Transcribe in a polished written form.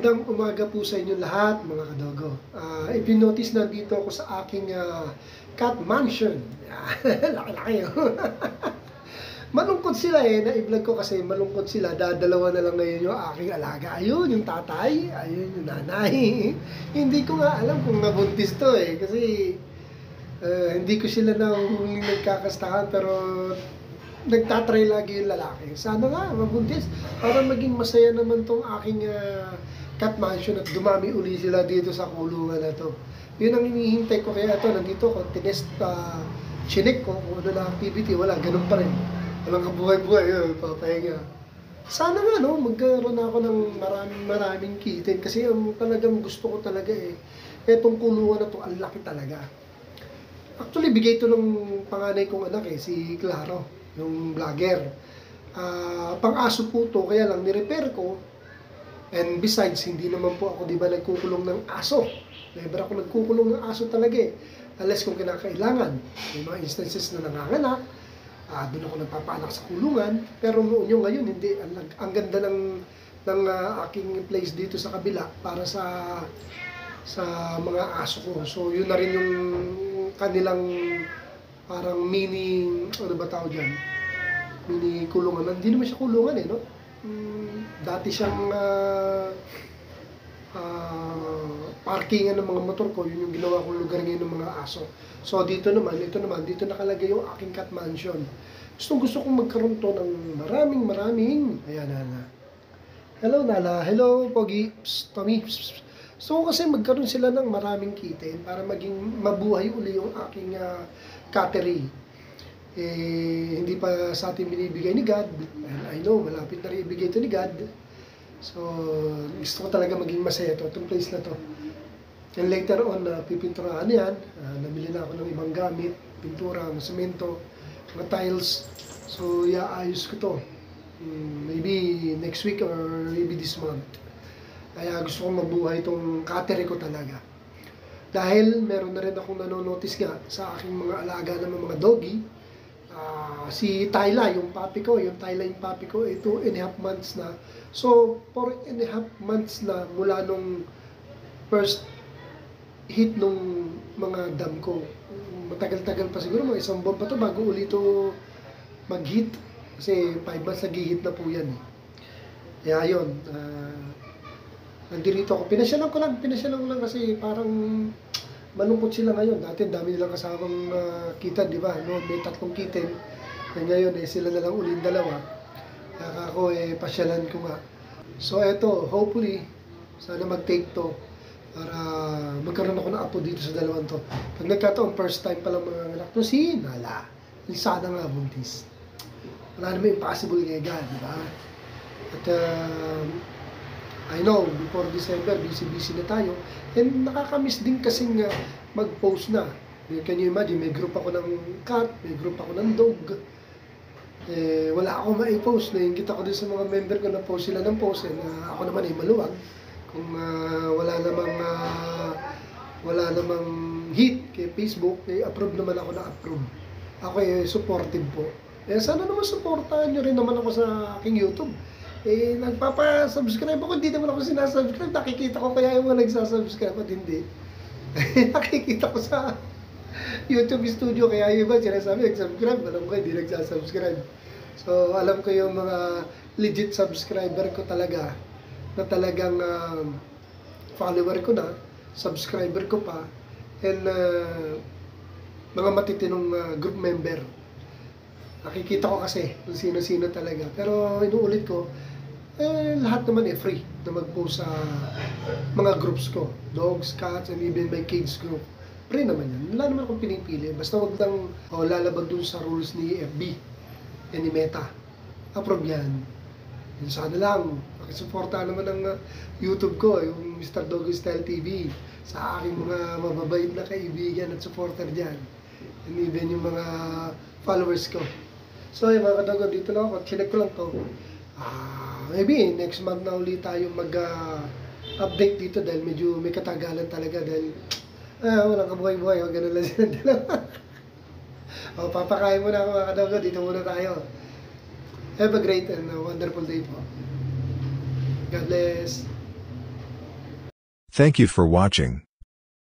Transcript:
Magandang umaga po sa inyo lahat, mga kadogo. If you notice, nandito ako sa aking cat mansion. Laki-laki yun. Malungkot sila na-i-vlog ko kasi malungkot sila. Dadalawa na lang ngayon yung aking alaga. Ayun, yung tatay. Ayun, yung nanay. Hindi ko nga alam kung nabuntis to kasi hindi ko sila nahuhuling nagkakastahan, pero nagtatry lagi yung lalaki. Sana nga mabuntis para maging masaya naman tong aking cat mansion at dumami uli sila dito sa kulungan na to. Yun ang hinihintay ko, kaya ito, nandito ko, tinest, chinek ko kung ano na activity, wala, ganun pa rin. Walang kabuhay-buhay, papahinga. Sana nga, no, magkaroon ako ng maraming kitten kasi ang talagang gusto ko talaga etong kulungan na to, ang laki talaga. Actually, bigay ito ng panganay kong anak si Claro, yung vlogger. Pang-aso po to, kaya lang nirepair ko. And besides, hindi naman po ako, di ba, nagkukulong ng aso. Never ako nagkukulong ng aso talaga unless kung kinakailangan. May mga instances na nanganganak, doon ako nagpapaanak sa kulungan. Pero noon yung ngayon, hindi. Ang ganda ng aking place dito sa kabila para sa mga aso ko. So yun na rin yung kanilang parang mini, ano ba tawag dyan? Mini kulungan. Hindi naman siya kulungan no? Dati siyang parkingan ng mga motor ko. Yun yung ginawa kong lugar ngayon ng mga aso. So dito dito nakalagay yung aking cat mansion. Gusto kong magkaroon to ng maraming. Ayan, Nala. Hello, Nala. Hello, Pogi. Psst, Tommy. Psst. So kasi magkaroon sila ng maraming kitten para maging mabuhay uli yung aking cattery. Hindi pa sa atin binibigay ni God. And I know, malapit na rin ibigay ito ni God. So gusto ko talaga maging masaya itong place na to. And later on, pipinturahan yan. Namili na ako ng ibang gamit, pintura, semento, mga tiles. So iaayos ko to. Maybe next week or maybe this month. Kaya gusto kong mabuhay itong cattery ko talaga. Dahil meron na rin akong nanonotice nga sa aking mga alaga ng mga doggy. Si Tyla, yung puppy ko, 2.5 months na. So, 4.5 months na mula nung first hit nung mga dam ko. Matagal-tagal pa siguro, mga 1 buwan pa to bago ulit to mag-hit. Kasi 5 months nag-hit na po yan. Kaya yun, nandito ako. Pinasyalan ko lang kasi parang malungkot sila ngayon. Dati dami nilang kasamang kita, di ba? No, may 3 kitten. Ngayon sila na lang uling 2. Kaya ako pasyalan ko nga. So eto, hopefully sana mag-take to para magkaroon ako ng apo dito sa 2 to. Pag nagkataon, first time pa lang mga anak to, si Nala. Sana nga buntis. Wala naman impossible nga yan, di ba? At I know, before December, busy na tayo. And nakakamiss din kasi nga mag-post na. Can you imagine, may group ako ng cat, may group ako ng dog. Wala akong ma-post. Naingit ako din sa mga member ko na post sila ng post. Ako naman maluwag. Kung wala namang hit kay Facebook, approve naman ako na approve. Ako supportive po. Sana naman supportahan nyo rin naman ako sa aking YouTube. Nagpapa-subscribe ako, hindi naman ako sinasubscribe. Nakikita ko kaya yung mga nagsasubscribe at hindi. Nakikita ko sa YouTube studio, kaya yung iba sinasabi nag-subscribe, alam ko hindi nagsasubscribe. So alam ko yung mga legit subscriber ko talaga, na talagang follower ko na, subscriber ko pa, and mga matitinong group member. Nakikita ko kasi kung sino-sino talaga. Pero inuulit ko, lahat naman free na mag-post sa mga groups ko. Dogs, cats, and even my kids group. Free naman yan. Wala naman akong pinipili. Basta wag lang lalabag dun sa rules ni FB and ni Meta. Approve yan. Yun sana lang. Pakisuportahan naman ng YouTube ko, yung Mr. Doggy Style TV. Sa aking mga mababait na kaibigan at supporter dyan. And even yung mga followers ko. So yung mga kadogo, dito lang ako. Chinek ko lang to. Maybe next month na ulit tayo mag-update dito dahil medyo may katagalan talaga dahil walang kabuhay-buhay. Ganun lang sila dalawa. Papakain muna ako mga kadogo. Dito muna tayo. Have a great and wonderful day po. God bless. Thank you for watching.